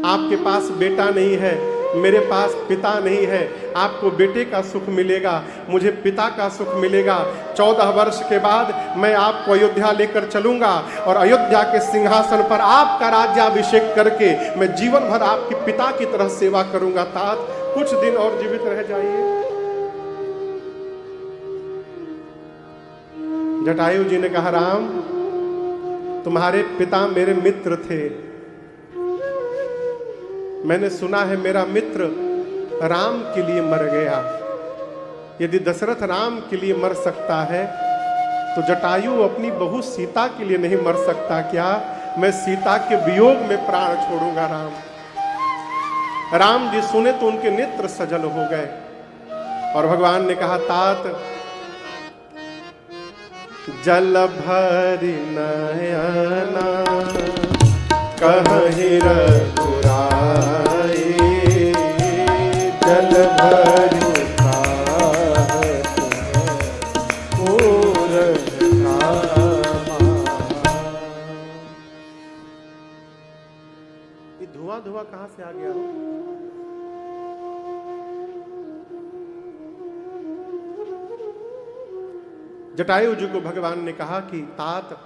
आपके पास बेटा नहीं है, मेरे पास पिता नहीं है। आपको बेटे का सुख मिलेगा, मुझे पिता का सुख मिलेगा। 14 वर्ष के बाद मैं आपको अयोध्या लेकर चलूंगा और अयोध्या के सिंहासन पर आपका राज्याभिषेक करके मैं जीवन भर आपके पिता की तरह सेवा करूंगा। तात कुछ दिन और जीवित रह जाइए। जटायु जी ने कहा, राम तुम्हारे पिता मेरे मित्र थे। मैंने सुना है मेरा मित्र राम के लिए मर गया। यदि दशरथ राम के लिए मर सकता है तो जटायु अपनी बहू सीता के लिए नहीं मर सकता क्या? मैं सीता के वियोग में प्राण छोड़ूंगा राम। राम जी सुने तो उनके नेत्र सजल हो गए और भगवान ने कहा, तात जल भरि नयना कहि रघुराई, जल भरि धुआं धुआं कहां से आ गया? जटायु जी को भगवान ने कहा कि तात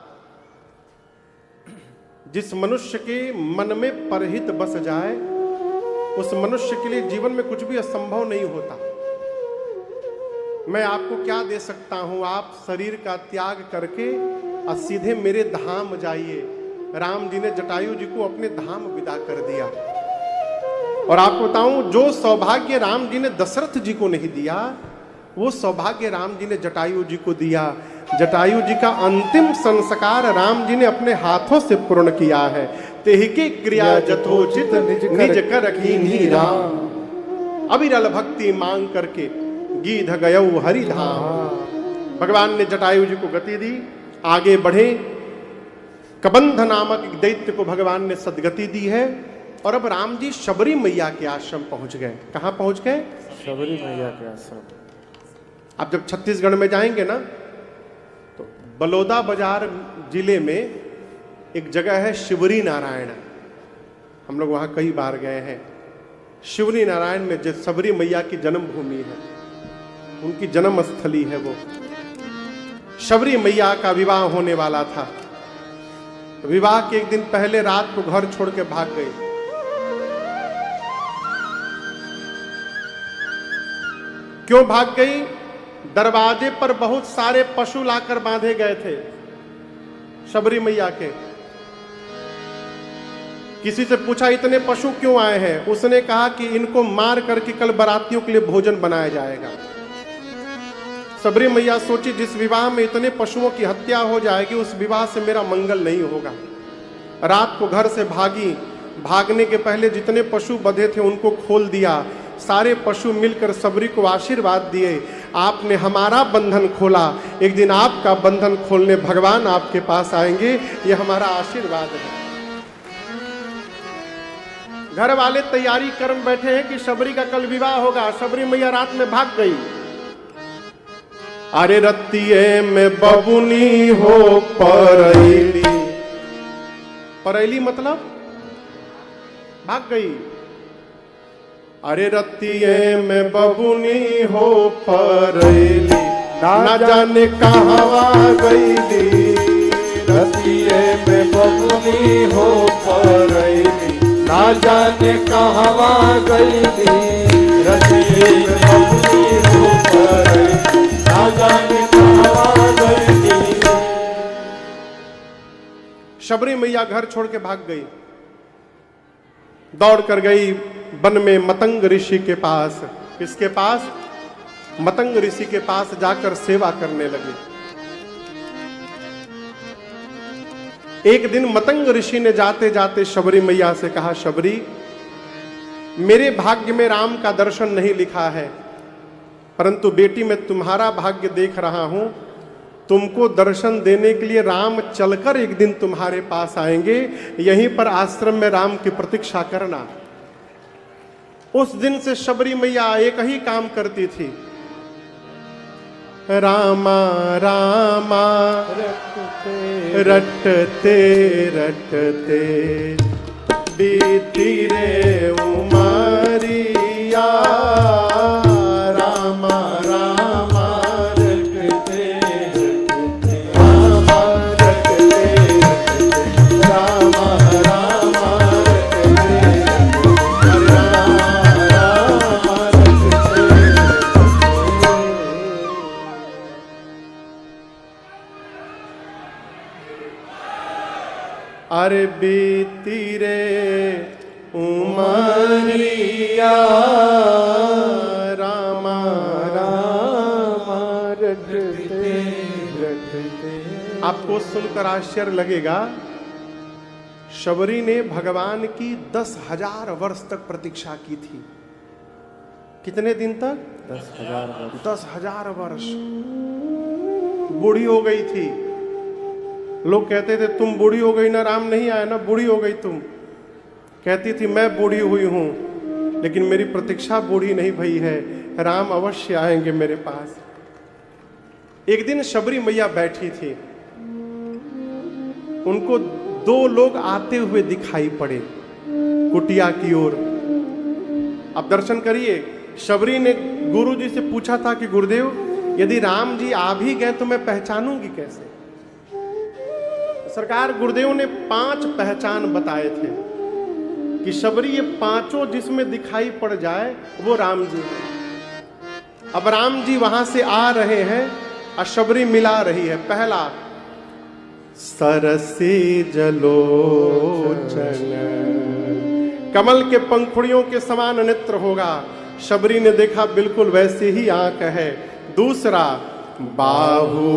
जिस मनुष्य के मन में परहित बस जाए उस मनुष्य के लिए जीवन में कुछ भी असंभव नहीं होता। मैं आपको क्या दे सकता हूं? आप शरीर का त्याग करके और सीधे मेरे धाम जाइए। राम जी ने जटायु जी को अपने धाम विदा कर दिया। और आपको बताऊं, जो सौभाग्य राम जी ने दशरथ जी को नहीं दिया वो सौभाग्य राम जी ने जटायु जी को दिया। जटायु जी का अंतिम संस्कार राम जी ने अपने हाथों से पूर्ण किया है। तेहि के क्रिया जथोचित निज कर कीन्ही राम, अविरल भक्ति मांग करके गीध गयौ हरिधाम। भगवान ने जटायु जी को गति दी, आगे बढ़े। कबंध नामक एक दैत्य को भगवान ने सदगति दी है। और अब राम जी शबरी मैया के आश्रम पहुंच गए। कहां पहुंच गए? शबरी मैया के आश्रम। आप जब छत्तीसगढ़ में जाएंगे ना तो बलौदा बाजार जिले में एक जगह है शिवरी नारायण, हम लोग वहां कई बार गए हैं। शिवरी नारायण में जो शबरी मैया की जन्मभूमि है, उनकी जन्म स्थली है वो। शबरी मैया का विवाह होने वाला था। विवाह के एक दिन पहले रात को घर छोड़ के भाग गई। क्यों भाग गई? दरवाजे पर बहुत सारे पशु लाकर बांधे गए थे शबरी मैया के। किसी से पूछा इतने पशु क्यों आए हैं? उसने कहा कि इनको मार करके कल बारातियों के लिए भोजन बनाया जाएगा। शबरी मैया सोची जिस विवाह में इतने पशुओं की हत्या हो जाएगी उस विवाह से मेरा मंगल नहीं होगा। रात को घर से भागी। भागने के पहले जितने पशु बंधे थे उनको खोल दिया। सारे पशु मिलकर शबरी को आशीर्वाद दिए, आपने हमारा बंधन खोला, एक दिन आपका बंधन खोलने भगवान आपके पास आएंगे, ये हमारा आशीर्वाद है। घर वाले तैयारी कर बैठे हैं कि शबरी का कल विवाह होगा। शबरी मैया रात में भाग गई। अरे रत्तिये में बबुनी हो परैली, परैली मतलब भाग गई। अरे रत्तिये में बबुनी हो परैली, ना जाने कहाँ गईली। रतिये में बबुनी हो परैली, ना जाने कहाँ गईली। रतिये में बबुनी हो परैली, ना जाने कहाँ गईली। शबरी मैया घर छोड़ के भाग गई। दौड़ कर गई वन में मतंग ऋषि के पास। किसके पास? मतंग ऋषि के पास जाकर सेवा करने लगी। एक दिन मतंग ऋषि ने जाते जाते शबरी मैया से कहा, शबरी मेरे भाग्य में राम का दर्शन नहीं लिखा है, परंतु बेटी मैं तुम्हारा भाग्य देख रहा हूं। तुमको दर्शन देने के लिए राम चलकर एक दिन तुम्हारे पास आएंगे, यहीं पर आश्रम में राम की प्रतीक्षा करना। उस दिन से शबरी मैया एक ही काम करती थी, रामा रामा रटते रटते बीती रे उमरिया। रामा रामा रटते रटते, रामा रटते रटते, रामा रामा रटते रटते, रामा रटते रटते। अरे बीती रे उमरिया, रामा रामा रटते रटते। आपको सुनकर आश्चर्य लगेगा, शबरी ने भगवान की 10,000 वर्ष तक प्रतीक्षा की थी। कितने दिन तक? 10,000 वर्ष। 10,000 वर्ष। बूढ़ी हो गई थी। लोग कहते थे तुम बूढ़ी हो गई ना, राम नहीं आया ना, बूढ़ी हो गई तुम। कहती थी मैं बूढ़ी हुई हूं, लेकिन मेरी प्रतीक्षा बूढ़ी नहीं भई है, राम अवश्य आएंगे मेरे पास। एक दिन शबरी मैया बैठी थी, उनको 2 लोग आते हुए दिखाई पड़े कुटिया की ओर। अब दर्शन करिए। शबरी ने गुरु जी से पूछा था कि गुरुदेव यदि राम जी आ भी गए तो मैं पहचानूंगी कैसे? सरकार गुरुदेव ने 5 पहचान बताए थे कि शबरी ये 5 जिसमें दिखाई पड़ जाए वो राम जी हैं। अब राम जी वहां से आ रहे हैं और शबरी मिला रही है। पहला, सरसी जलोचन, कमल के पंखुड़ियों के समान नेत्र होगा। शबरी ने देखा बिल्कुल वैसे ही आंख है। दूसरा, बाहु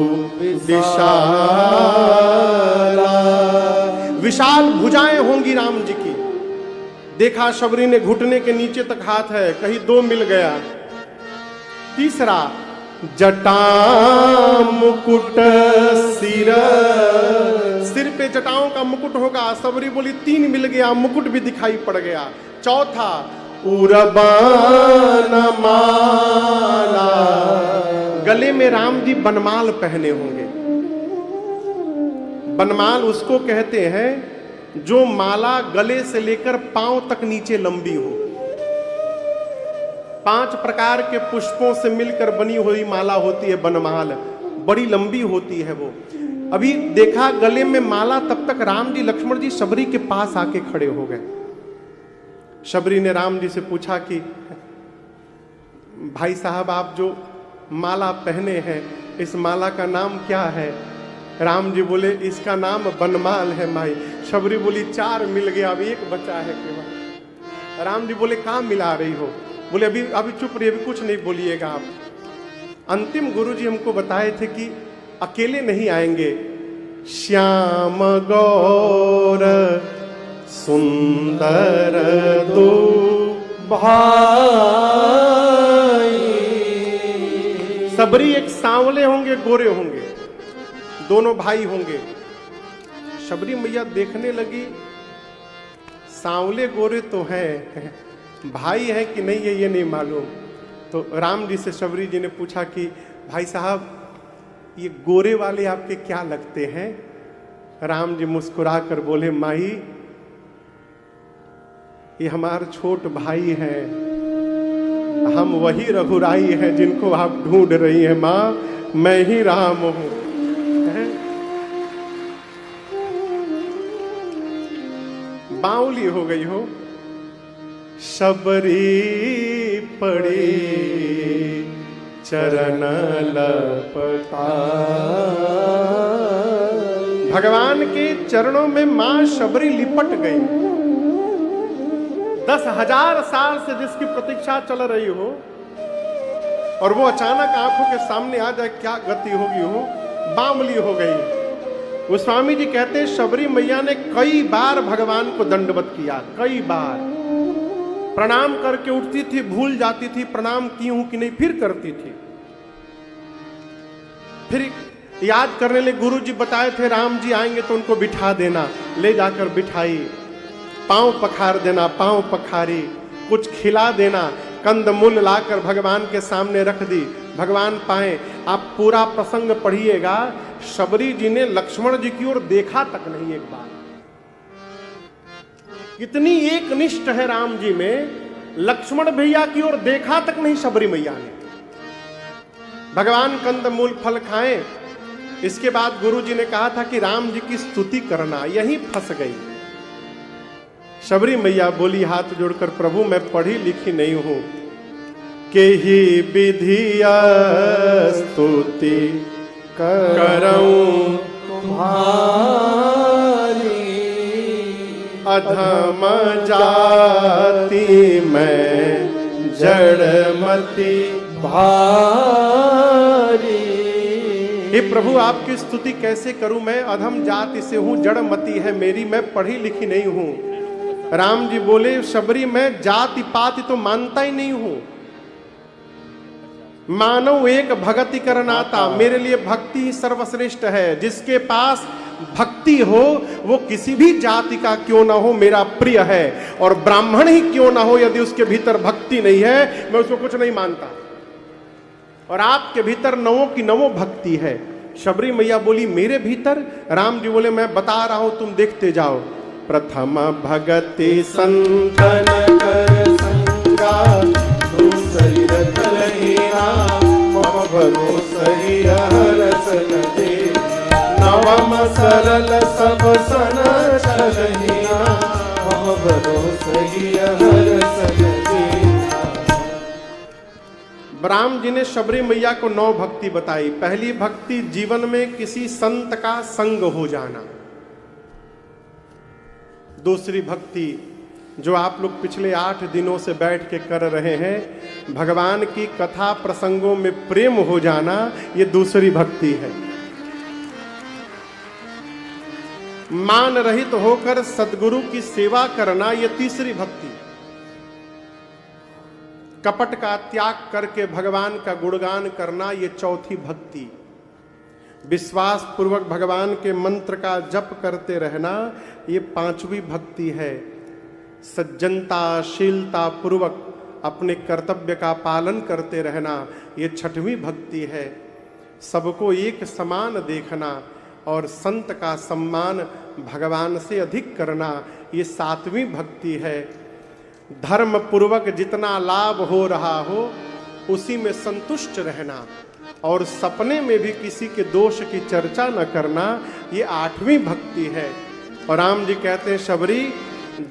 विशाला, विशाल भुजाएं होंगी राम जी की। देखा शबरी ने घुटने के नीचे तक हाथ है, कहीं 2 मिल गया। तीसरा, जटा मुकुट सिर पे जटाओं का मुकुट होगा। सबरी बोली 3 मिल गया, मुकुट भी दिखाई पड़ गया। चौथा उरबान माला, गले में राम जी बनमाल पहने होंगे। बनमाल उसको कहते हैं जो माला गले से लेकर पांव तक नीचे लंबी हो। 5 प्रकार के पुष्पों से मिलकर बनी हुई माला होती है बनमाल, बड़ी लंबी होती है वो। अभी देखा गले में माला, तब तक राम जी लक्ष्मण जी शबरी के पास आके खड़े हो गए। शबरी ने राम जी से पूछा कि भाई साहब आप जो माला पहने हैं इस माला का नाम क्या है? राम जी बोले इसका नाम बनमाल है माई। शबरी बोली 4 मिल गया, अभी 1 बचा है केवल। राम जी बोले कहाँ मिला रही हो? बोले अभी चुप रही, अभी कुछ नहीं बोलिएगा आप। अंतिम गुरु जी हमको बताए थे कि अकेले नहीं आएंगे, श्याम गौर सुंदर दो भाई। सबरी एक सांवले होंगे, गोरे होंगे, दोनों भाई होंगे। शबरी मैया देखने लगी, सांवले गोरे तो हैं, भाई है कि नहीं है ये नहीं मालूम। तो राम जी से शबरी जी ने पूछा कि भाई साहब ये गोरे वाले आपके क्या लगते हैं? राम जी मुस्कुरा कर बोले माई ये हमारे छोट भाई हैं, हम वही रघुराई हैं जिनको आप ढूंढ रही हैं माँ, मैं ही राम हूं। बावली हो गई हो। शबरी पड़ी चरण लपटा, भगवान के चरणों में मां शबरी लिपट गई। 10,000 साल से जिसकी प्रतीक्षा चल रही हो और वो अचानक आंखों के सामने आ जाए, क्या गति होगी हो, बावली हो गई। गोस्वामी जी कहते हैं शबरी मैया ने कई बार भगवान को दंडवत किया, कई बार प्रणाम करके उठती थी, भूल जाती थी प्रणाम की हूं कि नहीं, फिर करती थी। फिर याद करने लगे, गुरु जी बताए थे राम जी आएंगे तो उनको बिठा देना, ले जाकर बिठाई, पांव पखार देना, पांव पखारी, कुछ खिला देना, कंदमूल लाकर भगवान के सामने रख दी, भगवान पाए। आप पूरा प्रसंग पढ़िएगा, शबरी जी ने लक्ष्मण जी की ओर देखा तक नहीं एक बार। कितनी एक निष्ठ है राम जी में, लक्ष्मण भैया की ओर देखा तक नहीं शबरी मैया ने। भगवान कंदमूल फल खाएं, इसके बाद गुरु जी ने कहा था कि राम जी की स्तुति करना, यही फंस गई। शबरी मैया बोली हाथ जोड़कर, प्रभु मैं पढ़ी लिखी नहीं हूं, के ही विधिया स्तुति करऊं तुम्हारी, अधम जाति मैं जड़मति भारी। हे प्रभु आपकी स्तुति कैसे करूं, मैं अधम जाति से हूं, जड़मति है मेरी, मैं पढ़ी लिखी नहीं हूं। राम जी बोले शबरी मैं जाति पाति तो मानता ही नहीं हूं, मानव एक भक्ति करनाता, मेरे लिए भक्ति ही सर्वश्रेष्ठ है। जिसके पास भक्ति हो वो किसी भी जाति का क्यों ना हो मेरा प्रिय है, और ब्राह्मण ही क्यों ना हो, यदि उसके भीतर भक्ति नहीं है मैं उसको कुछ नहीं मानता। और आपके भीतर नवों की नवों भक्ति है। शबरी मैया बोली मेरे भीतर? राम जी बोले मैं बता रहा हूं, तुम देखते जाओ। प्रथम भगति संतन कर संगा, दूसरी रतलहीना मम भरोसहि हरस न दे, नवम सरल सब सन चलहीना मम भरोसहि हरस न दे। राम जी ने शबरी मैया को 9 भक्ति बताई। पहली भक्ति जीवन में किसी संत का संग हो जाना। दूसरी भक्ति जो आप लोग पिछले 8 दिनों से बैठ के कर रहे हैं, भगवान की कथा प्रसंगों में प्रेम हो जाना, ये दूसरी भक्ति है। मान रहित होकर सद्गुरु की सेवा करना, ये तीसरी भक्ति। कपट का त्याग करके भगवान का गुणगान करना, ये चौथी भक्ति। विश्वास पूर्वक भगवान के मंत्र का जप करते रहना, ये पांचवी भक्ति है। सज्जनता शीलता पूर्वक अपने कर्तव्य का पालन करते रहना, ये छठवीं भक्ति है। सबको एक समान देखना और संत का सम्मान भगवान से अधिक करना, ये सातवीं भक्ति है। धर्म पूर्वक जितना लाभ हो रहा हो उसी में संतुष्ट रहना और सपने में भी किसी के दोष की चर्चा न करना, ये आठवीं भक्ति है। और राम जी कहते हैं शबरी,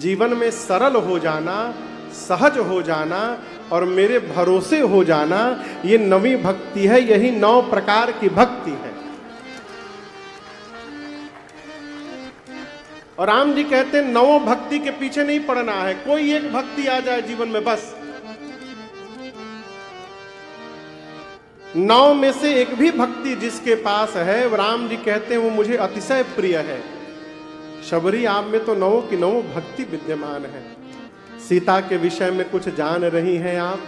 जीवन में सरल हो जाना, सहज हो जाना और मेरे भरोसे हो जाना, ये नवीं भक्ति है। यही 9 प्रकार की भक्ति है। और राम जी कहते हैं 9 भक्ति के पीछे नहीं पड़ना है, कोई एक भक्ति आ जाए जीवन में बस। 9 में से एक भी भक्ति जिसके पास है, राम जी कहते हैं वो मुझे अतिशय प्रिय है। शबरी, आप में तो 9 की 9 भक्ति विद्यमान है। सीता के विषय में कुछ जान रही हैं आप?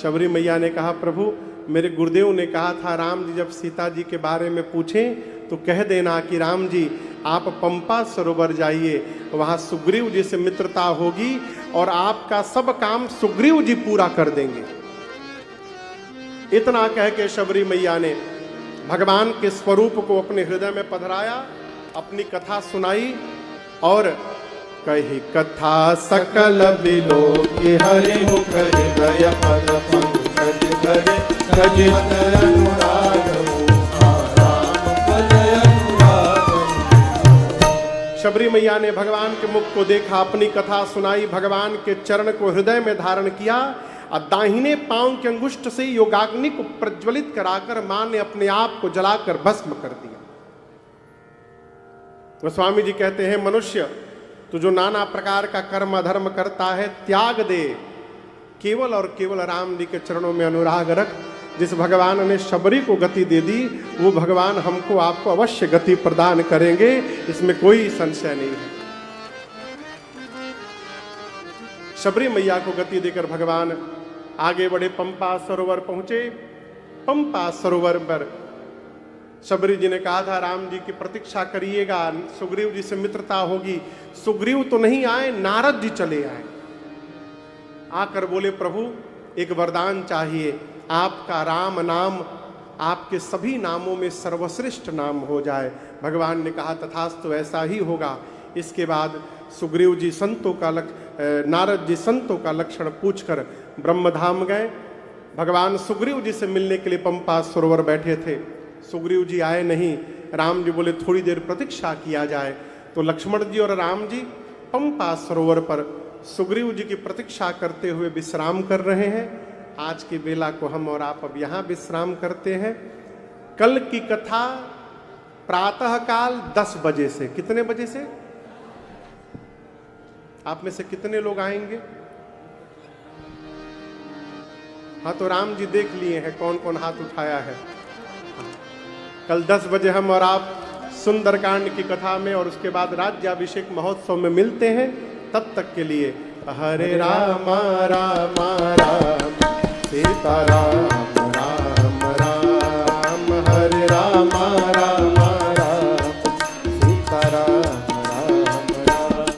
शबरी मैया ने कहा, प्रभु मेरे गुरुदेव ने कहा था राम जी जब सीता जी के बारे में पूछें तो कह देना कि राम जी आप पंपा सरोवर जाइए, वहां सुग्रीव जी से मित्रता होगी और आपका सब काम सुग्रीव जी पूरा कर देंगे। इतना कह के शबरी मैया ने भगवान के स्वरूप को अपने हृदय में पधराया, अपनी कथा सुनाई और कही कथा सकल बिलो की हरि मुख हृदय पद पंकज धरे सजित अनुराग राम पद अनुराग। शबरी मैया ने भगवान के मुख को देखा, अपनी कथा सुनाई, भगवान के चरण को हृदय में धारण किया और दाहिने पांव के अंगुष्ठ से योगाग्नि को प्रज्वलित कराकर मां ने अपने आप को जलाकर भस्म कर दिया। गोस्वामी जी कहते हैं, मनुष्य तो जो नाना प्रकार का कर्म अधर्म करता है त्याग दे, केवल और केवल राम जी के चरणों में अनुराग रख। जिस भगवान ने शबरी को गति दे दी, वो भगवान हमको आपको अवश्य गति प्रदान करेंगे, इसमें कोई संशय नहीं है। शबरी मैया को गति देकर भगवान आगे बढ़े, पंपा सरोवर पहुंचे। पंपा सरोवर पर शबरी जी ने कहा था राम जी की प्रतीक्षा करिएगा, सुग्रीव जी से मित्रता होगी। सुग्रीव तो नहीं आए, नारद जी चले आए। आकर बोले, प्रभु एक वरदान चाहिए, आपका राम नाम आपके सभी नामों में सर्वश्रेष्ठ नाम हो जाए। भगवान ने कहा तथास्तु, ऐसा ही होगा। इसके बाद सुग्रीव जी संतों का नारद जी संतों का लक्षण पूछकर ब्रह्मधाम गए। भगवान सुग्रीव जी से मिलने के लिए पंपा सरोवर बैठे थे, सुग्रीव जी आए नहीं। राम जी बोले थोड़ी देर प्रतीक्षा किया जाए। तो लक्ष्मण जी और राम जी पंपा सरोवर पर सुग्रीव जी की प्रतीक्षा करते हुए विश्राम कर रहे हैं। आज की बेला को हम और आप अब यहाँ विश्राम करते हैं। कल की कथा प्रातः काल 10 बजे से, कितने बजे से? आप में से कितने लोग आएंगे? हाँ, तो राम जी देख लिए हैं कौन कौन हाथ उठाया है। कल 10 बजे हम और आप सुंदरकांड की कथा में और उसके बाद राज्याभिषेक महोत्सव में मिलते हैं। तब तक के लिए हरे राम राम राम सीता राम